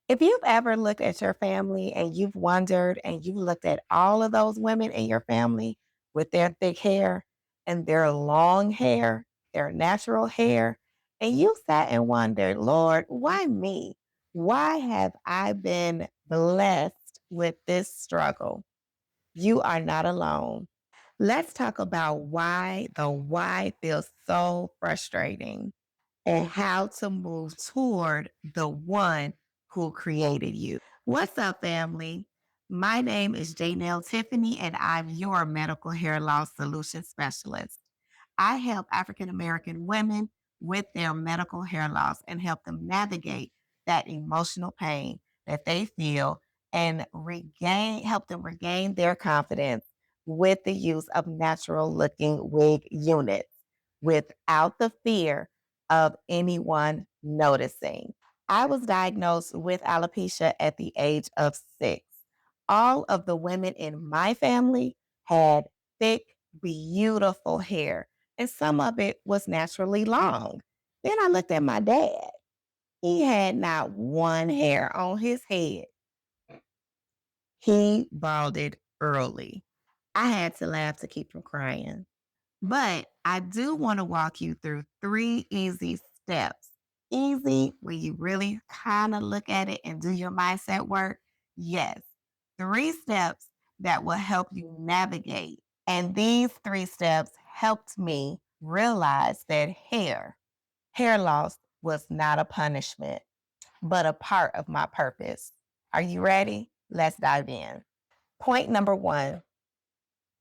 If you've ever looked at your family and you've wondered and you've looked at all of those women in your family with their thick hair and their long hair, their natural hair, and you sat and wondered, Lord, why me? Why have I been blessed with this struggle? You are not alone. Let's talk about why the why feels so frustrating and how to move toward the one who created you. What's up, family? My name is Janel Tiffany, and I'm your medical hair loss solution specialist. I help African American women with their medical hair loss and help them navigate that emotional pain that they feel and help them regain their confidence with the use of natural looking wig units without the fear of anyone noticing. I was diagnosed with alopecia at the age of 6. All of the women in my family had thick, beautiful hair, and some of it was naturally long. Then I looked at my dad. He had not one hair on his head. He balded early. I had to laugh to keep from crying. But I do want to walk you through 3 easy steps. Easy when you really kind of look at it and do your mindset work. Yes, 3 steps that will help you navigate. And these 3 steps helped me realize that hair loss was not a punishment, but a part of my purpose. Are you ready? Let's dive in. Point number 1,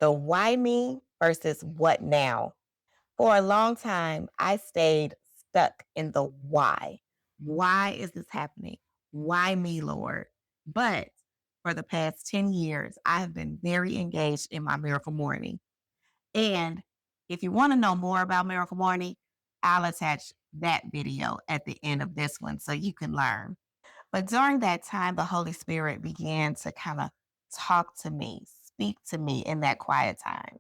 the why me versus what now. For a long time, I stayed stuck in the why. Why is this happening? Why me, Lord? But for the past 10 years, I have been very engaged in my miracle morning. And if you want to know more about miracle morning, I'll attach that video at the end of this one so you can learn. But during that time, the Holy Spirit began to kind of talk to me, speak to me in that quiet time.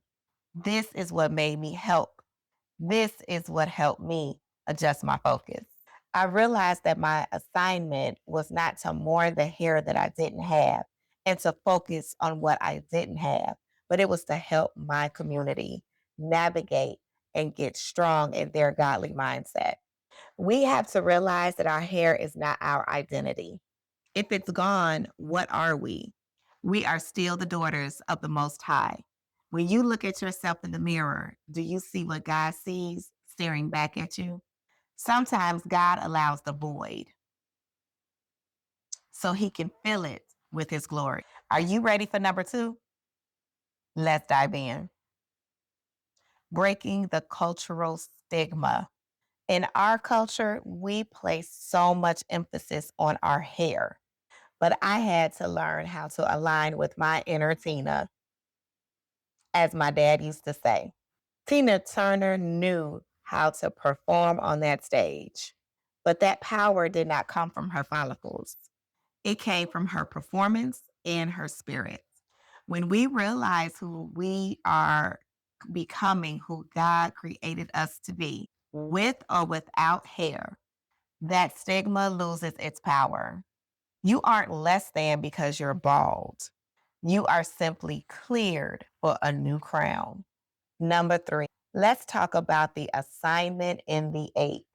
This is what made me help This is what helped me adjust my focus. I realized that my assignment was not to mourn the hair that I didn't have and to focus on what I didn't have, but it was to help my community navigate and get strong in their godly mindset. We have to realize that our hair is not our identity. If it's gone, what are we? We are still the daughters of the Most High. When you look at yourself in the mirror, do you see what God sees staring back at you? Sometimes God allows the void so he can fill it with his glory. Are you ready for number 2? Let's dive in. Breaking the cultural stigma. In our culture, we place so much emphasis on our hair, but I had to learn how to align with my inner Tina, as my dad used to say. Tina Turner knew how to perform on that stage, but that power did not come from her follicles. It came from her performance and her spirit. When we realize who we are becoming, who God created us to be, with or without hair, that stigma loses its power. You aren't less than because you're bald. You are simply cleared for a new crown. Number 3, let's talk about the assignment in the ache.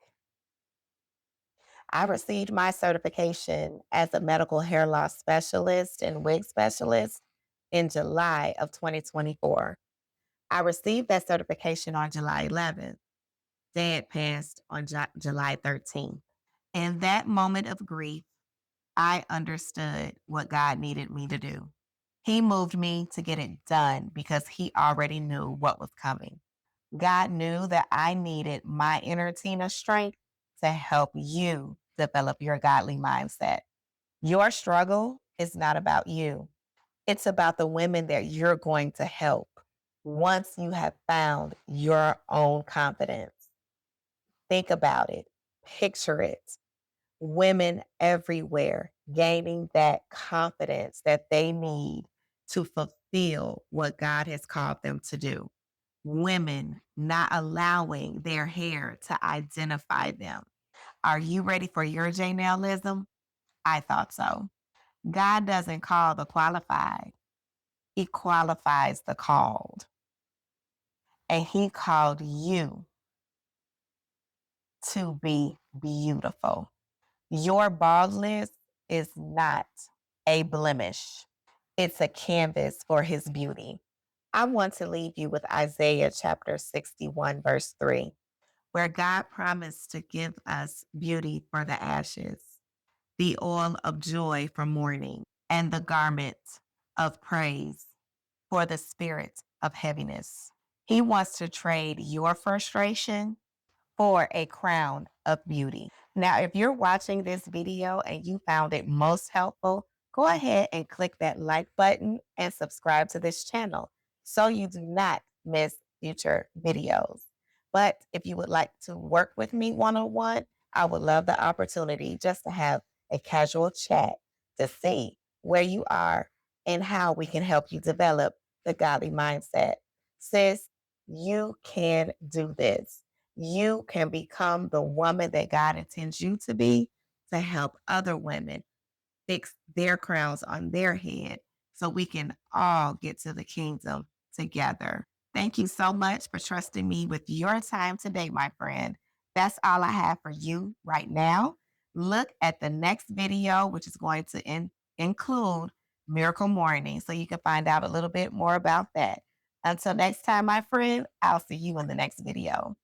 I received my certification as a medical hair loss specialist and wig specialist in July of 2024. I received that certification on July 11th. Dad passed on July 13th. In that moment of grief, I understood what God needed me to do. He moved me to get it done because he already knew what was coming. God knew that I needed my inner Tina strength to help you develop your godly mindset. Your struggle is not about you. It's about the women that you're going to help once you have found your own confidence. Think about it. Picture it. Women everywhere gaining that confidence that they need to fulfill what God has called them to do. Women not allowing their hair to identify them. Are you ready for your Janelism? I thought so. God doesn't call the qualified, He qualifies the called. And He called you to be beautiful. Your baldness is not a blemish, it's a canvas for His beauty. I want to leave you with Isaiah chapter 61, verse 3, where God promised to give us beauty for the ashes, the oil of joy for mourning, and the garment of praise for the spirit of heaviness. He wants to trade your frustration for a crown of beauty. Now, if you're watching this video and you found it most helpful, go ahead and click that like button and subscribe to this channel so you do not miss future videos. But if you would like to work with me one-on-one, I would love the opportunity just to have a casual chat to see where you are and how we can help you develop the godly mindset. Sis, you can do this. You can become the woman that God intends you to be to help other women fix their crowns on their head so we can all get to the kingdom together. Thank you so much for trusting me with your time today, my friend. That's all I have for you right now. Look at the next video, which is going to include miracle morning, so you can find out a little bit more about that. Until next time, my friend, I'll see you in the next video.